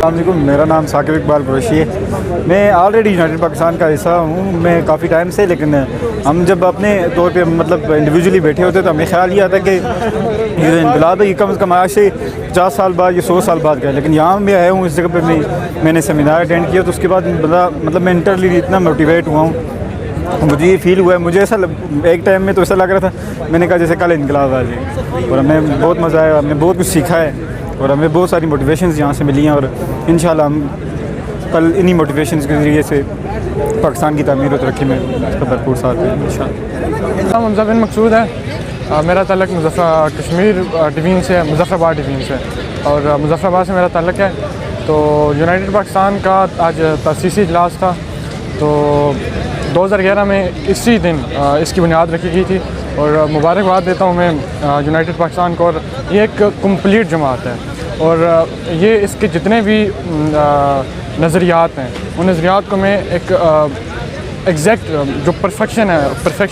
अस्सलामुअलैकुम, मेरा नाम साकिब इकबाल कुरैशी है। मैं ऑलरेडी यूनाइटेड पाकिस्तान का हिस्सा हूँ, मैं काफ़ी टाइम से। लेकिन हम जब अपने तौर पे मतलब इंडिविजुअली बैठे होते तो हमें ख्याल ये आता कि ये इनकलाब है, ये कम से कम आज से 50 साल बाद या 100 साल बाद का है। लेकिन यहाँ मैं आया हूँ, इस जगह पे मैंने सेमिनार अटेंड किया, तो उसके बाद मतलब मेंटली इतना मोटिवेट हुआ हूँ, मुझे ये फील हुआ है। मुझे ऐसा एक टाइम में तो ऐसा लग रहा था, मैंने कहा जैसे कल इनकलाब आ जाए। और हमें बहुत मज़ा आया, हमने बहुत कुछ सीखा है और हमें बहुत सारी मोटिवेशंस यहाँ से मिली हैं। और इंशाल्लाह हम कल इन्हीं मोटिवेशंस के ज़रिए से पाकिस्तान की तामीर और तरक्की में इसका भरपूर साथ है इंशाल्लाह। हमज़ा बिन मकसूद है, मेरा ताल्लुक कश्मीर डिवीज़न से, मुज़फ़्फ़राबाद डिवीज़न से, और मुज़फ़्फ़राबाद से मेरा ताल्लुक है। तो यूनाइटेड पाकिस्तान का आज तसीसी इजलास था, तो 2011 में इसी दिन इसकी बुनियाद रखी गई थी। और मुबारकबाद देता हूँ मैं यूनाइटेड पाकिस्तान को। और ये एक कंप्लीट जमात है, और ये इसके जितने भी नज़रियात हैं, उन नज़रियात को मैं एक एग्जैक्ट जो परफेक्शन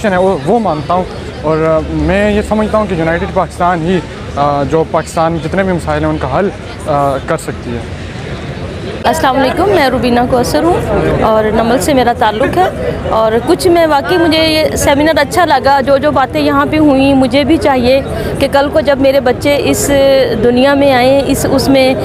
है वो मानता हूँ। और मैं ये समझता हूँ कि यूनाइटेड पाकिस्तान ही जो पाकिस्तान में जितने भी मसाइल हैं उनका हल कर सकती है। अस्सलाम वालेकुम, मैं रुबीना कौसर हूँ और नमल से मेरा ताल्लुक़ है। और कुछ मैं वाकई मुझे ये सेमिनार अच्छा लगा, जो बातें यहाँ पे हुई, मुझे भी चाहिए कि कल को जब मेरे बच्चे इस दुनिया में आएँ, इस उसमें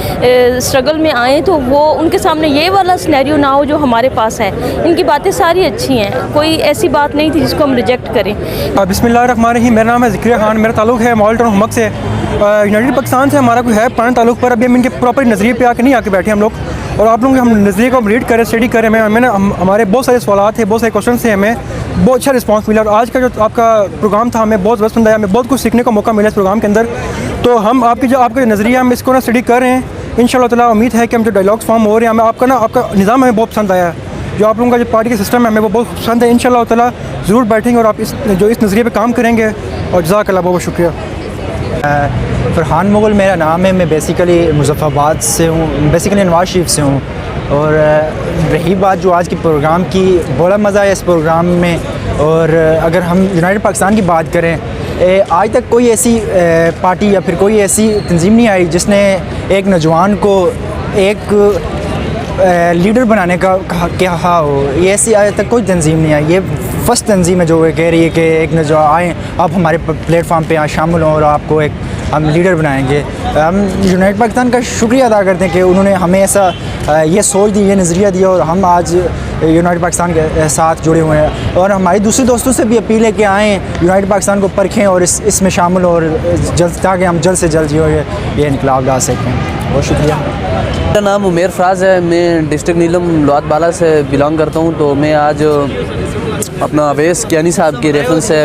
स्ट्रगल में आएँ, तो वो उनके सामने ये वाला सिनेरियो ना हो जो हमारे पास है। इनकी बातें सारी अच्छी हैं, कोई ऐसी बात नहीं थी जिसको हम रिजेक्ट करें। बिस्मिल्लाहिर्रहमानिर्रहीम, मेरा नाम है ज़िक्रिया खान, मेरा ताल्लुक़ है मॉडल टाउन हमक से। यूनाइटेड पाकिस्तान से हमारा कोई है पुराना ताल्लुक़, पर अभी हम इनके प्रॉपर नज़रिए पे आके नहीं आके बैठे हम लोग, और आप लोगों के हम नज़रिए को रीड करें, स्टडी करें। हमारे बहुत सारे सवाल थे, बहुत सारे क्वेश्चन थे, हमें बहुत अच्छा रिस्पांस मिला। और आज का जो आपका प्रोग्राम था हमें बहुत पसंद आया, हमें बहुत कुछ सीखने का मौका मिला इस प्रोग्राम के अंदर। तो हम आपका नज़रिया हम इसको ना स्टडी कर रहे हैं। इंशाल्लाह ताला उम्मीद है कि हम जो डायलॉग्स फॉर्म हो रहे हैं, हमें आपका निज़ाम हमें बहुत पसंद आया है। जो आप लोगों का जो पार्टी का सिस्टम है हमें वो बहुत पसंद है। इंशाल्लाह ताला ज़रूर बैठेंगे और आप इस नज़रिए पर काम करेंगे। और जज़ाकल्लाह, बहुत शुक्रिया। फरहान मुग़ल मेरा नाम है, मैं बेसिकली मुज़फ़्फ़राबाद से हूँ, बेसिकली नवाज़ शरीफ से हूँ। और रही बात जो आज के प्रोग्राम की, बड़ा मज़ा आया इस प्रोग्राम में। और अगर हम यूनाइटेड पाकिस्तान की बात करें, आज तक कोई ऐसी पार्टी या फिर कोई ऐसी तंजीम नहीं आई जिसने एक नौजवान को एक लीडर बनाने का कहा हो। ये ऐसी आज तक कोई तंजीम नहीं आई, ये फर्स्ट तंजीम है जो कह रही है कि एक नौजवान आएँ, आप हमारे प्लेटफॉर्म पे यहाँ शामिल हों और आपको एक हम लीडर बनाएंगे। हम यूनाइटेड पाकिस्तान का शुक्रिया अदा करते हैं कि उन्होंने हमें ऐसा ये सोच दी, ये नज़रिया दिया, और हम आज यूनाइटेड पाकिस्तान के साथ जुड़े हुए हैं। और हमारे दूसरे दोस्तों से भी अपील है कि आएँ, यूनाइटेड पाकिस्तान को परखें और इसमें शामिल हो, और ताकि हम जल्द से जल्द जो ये इनकलाब ला सकें। बहुत शुक्रिया। मेरा नाम उमेर फ़राज़ है, मैं डिस्ट्रिक्ट नीलम लोहात बाला से बिलोंग करता हूँ। तो मैं आज अपना अवैस कियानी साहब के रेफरेंस से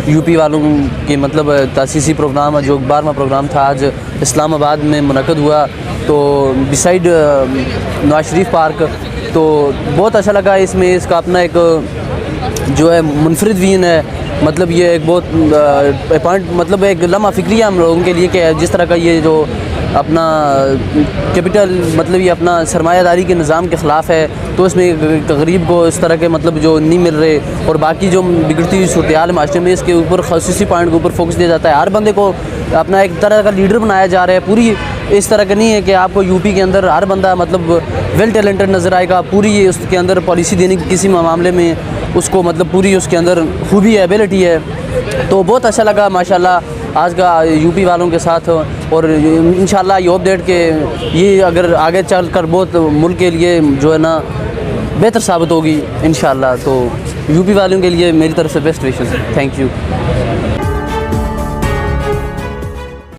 यूपी वालों के मतलब तासीसी प्रोग्राम, जो 12वां प्रोग्राम था, आज इस्लामाबाद में मुनक़द हुआ, तो बिसाइड नवाज शरीफ पार्क। तो बहुत अच्छा लगा। इसमें इसका अपना एक जो है मुनफरिद वीन है, मतलब ये एक बहुत पॉइंट, मतलब एक लम्हा फ़िक्री है हम लोगों के लिए कि जिस तरह का ये जो अपना कैपिटल, मतलब ये अपना सरमायादारी के निज़ाम के ख़िलाफ़ है। तो इसमें गरीब को इस तरह के मतलब जो नहीं मिल रहे, और बाकी जो बिगड़ती हुई सूरत हाल माशरे में, इसके ऊपर ख़ासी पॉइंट के ऊपर फोकस दिया जाता है। हर बंदे को अपना एक तरह का लीडर बनाया जा रहा है। पूरी इस तरह का नहीं है कि आपको यूपी के अंदर हर बंदा मतलब वेल टैलेंटेड नज़र आएगा। पूरी उसके अंदर पॉलिसी देने की किसी मामले में उसको मतलब पूरी उसके अंदर खूबी है, एबिलिटी है। तो बहुत अच्छा लगा माशाल्लाह आज का यूपी वालों के साथ। और इंशाल्लाह ये होप दैट के ये अगर आगे चल कर बहुत मुल्क के लिए जो है ना बेहतर साबित होगी इंशाल्लाह। तो यूपी वालों के लिए मेरी तरफ से बेस्ट विशेस। Thank you.